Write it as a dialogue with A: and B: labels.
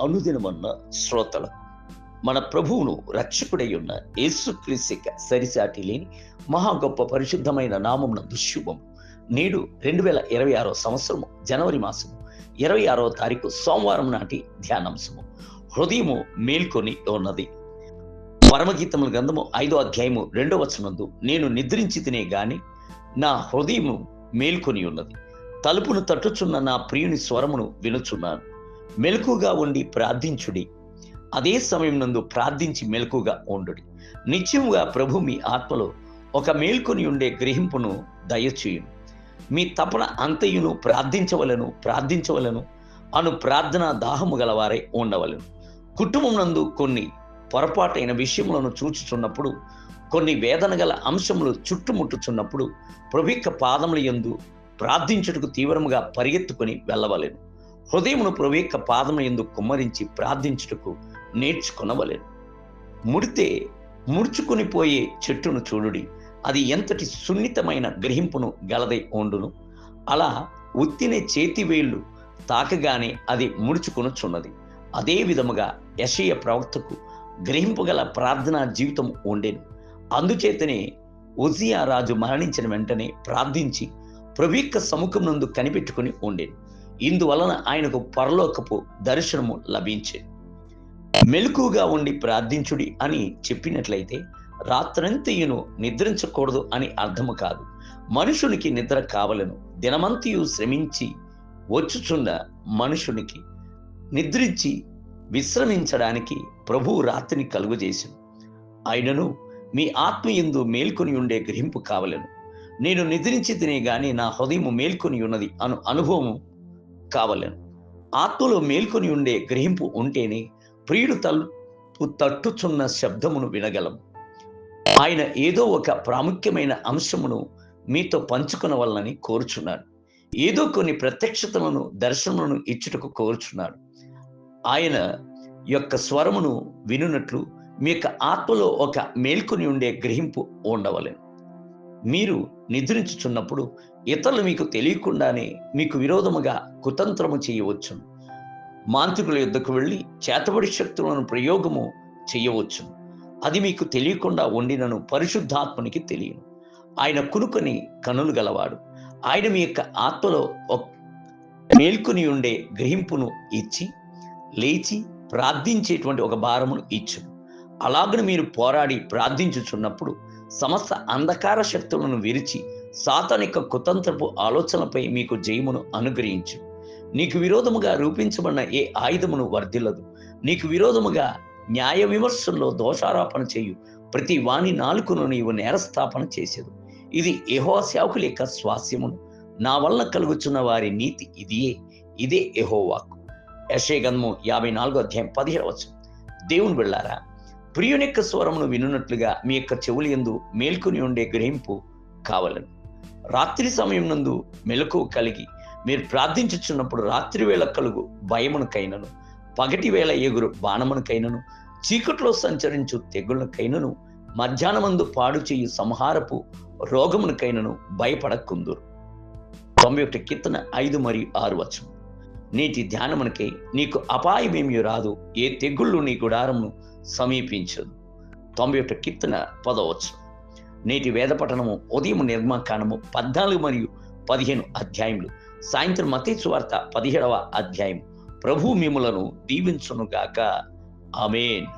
A: అనుదినమన్న శ్రోతలు మన ప్రభువును రక్షకుడై ఉన్న యేసుక్రీస్తు సరిసాటి లేని మహా గొప్ప పరిశుద్ధమైన నామమున దుశుభం. నేడు 2026 సంవత్సరము జనవరి మాసము 26వ తారీఖు సోమవారం నాటి ధ్యానాంశము. హృదయము మేల్కొని ఉన్నది. పరమగీతముల గ్రంథము 5వ అధ్యాయము 2వ వచనమందు, నేను నిద్రించి తినే గాని నా హృదయము మేల్కొని ఉన్నది, తలుపును తట్టుచున్న నా ప్రియుని స్వరమును వినుచున్నాను. మెలకుగా ఉండి ప్రార్థించుడి, అదే సమయం నందు ప్రార్థించి మెలకుగా ఉండుడి. నిత్యముగా ప్రభు మీ ఆత్మలో ఒక మేల్కొని ఉండే గ్రహింపును దయచేయును. మీ తపన అంతయును ప్రార్థించవలను అను ప్రార్థన దాహము గలవారై ఉండవలను. కుటుంబం నందు కొన్ని పొరపాటైన విషయములను చూచుచున్నప్పుడు, కొన్ని వేదన గల అంశములు చుట్టుముట్టుచున్నప్పుడు ప్రభు యొక్క పాదముల యందు ప్రార్థించుటకు తీవ్రముగా పరిగెత్తుకొని వెళ్ళవలెను. హృదయమును ప్రభు యొక్క పాదముల యందు కుమ్మరించి ప్రార్థించుటకు నేర్చుకొనవలెను. ముడుచుకొని పోయే చెట్టును చూడుడి, అది ఎంతటి సున్నితమైన గ్రహింపును గలదై ఉండును. అలా ఉత్తినే చేతి వేళ్ళు తాకగానే అది ముడుచుకొనుచున్నది. అదే విధముగా యెషయా ప్రవక్తకు గ్రహింపుగల ప్రార్థనా జీవితం ఉండెను. అందుచేతనే ఉజ్జియా రాజు మరణించిన వెంటనే ప్రార్థించి ప్రభు యొక్క సముఖం నందు కనిపెట్టుకుని ఉండేను. ఇందువలన ఆయనకు పరలోకపు దర్శనము లభించే. మెలకుగా ఉండి ప్రార్థించుడి అని చెప్పినట్లయితే రాత్రంతయును నిద్రించకూడదు అని అర్థము కాదు. మనుషునికి నిద్ర కావలను. దినమంతయు శ్రమించి వచ్చుచున్న మనుషునికి నిద్రించి విశ్రమించడానికి ప్రభువు రాత్రిని కలుగజేశాను. ఆయనను మీ ఆత్మయందు మేల్కొని ఉండే గ్రహింపు కావలను. నేను నిద్రించి తినే గాని నా హృదయము మేల్కొని ఉన్నది అను అనుభవము కావలను. ఆత్మలో మేల్కొని ఉండే గ్రహింపు ఉంటేనే ప్రియుడు తలుపు తట్టుచున్న శబ్దమును వినగలము. ఆయన ఏదో ఒక ప్రాముఖ్యమైన అంశమును మీతో పంచుకొనవలనని కోరుచున్నాడు. ఏదో కొన్ని ప్రత్యక్షతలను దర్శనములను ఇచ్చుటకు కోరుచున్నాడు. ఆయన యొక్క స్వరమును వినున్నట్లు మీ యొక్క ఆత్మలో ఒక మేల్కొని ఉండే గ్రహింపు ఉండవలెను. మీరు నిద్రించుచున్నప్పుడు ఇతరులు మీకు తెలియకుండానే మీకు విరోధముగా కుతంత్రము చేయవచ్చును. మాంత్రికుల యుద్ధకు వెళ్ళి చేతబడి శక్తులను ప్రయోగము చేయవచ్చును. అది మీకు తెలియకుండా ఉండినను పరిశుద్ధాత్మనికి తెలియను. ఆయన కునుకొని కనులు గలవాడు. ఆయన మీ యొక్క ఆత్మలో మేల్కొని ఉండే గ్రహింపును ఇచ్చి లేచి ప్రార్థించేటువంటి ఒక భారమును ఇచ్చును. అలాగను మీరు పోరాడి ప్రార్థించుచున్నప్పుడు సమస్త అంధకార శక్తులను విరిచి సాతానిక కుతంత్రపు ఆలోచనపై మీకు జయమును అనుగ్రహించు. నీకు విరోధముగా రూపించబడిన ఏ ఆయుధమును వర్ధిల్లదు. నీకు విరోధముగా న్యాయ విమర్శల్లో దోషారోపణ చేయు ప్రతి వాని నాలుకను నీవు నేరస్థాపన చేసేదు. ఇది యెహోవా సేవకుల యొక్క స్వాస్యమును, నా వలన కలుగుచున్న వారి నీతి ఇదే యెహోవాకు. యెషయా గ్రంథము 54వ అధ్యాయం 17వ వచనం. దేవుని బిడ్డలారా, ప్రియుని యొక్క స్వరమును వినున్నట్లుగా మీ యొక్క చెవులు యందు మేల్కొని ఉండే గ్రహింపు కావలను. రాత్రి సమయం నందు మెలకువ కలిగి మీరు ప్రార్థించుచున్నప్పుడు రాత్రి వేళ కలుగు భయమునకైనను, పగటి వేళ ఎగురు బాణమునకైనను, చీకట్లో సంచరించు తెగుళ్ళకైనను, మధ్యాహ్నమందు పాడు చేయు సంహారపు రోగమునకైనను భయపడకుందురు. 91 కీర్తన 5 మరియు 6 వచనం. నేటి ధ్యానమునకై నీకు అపాయమేమీ రాదు, ఏ తెగుళ్ళు నీ గుడారమును సమీపించదు. 91 కీర్తన 10వ వచనం. నేటి వేద పఠనము ఉదయం నిర్మాకాండము 14 మరియు 15 అధ్యాయములు, సాయంత్రం మత్తయి సువార్త 17వ అధ్యాయం. ప్రభు మిమ్ములను దీవించునుగాక. ఆమేన్.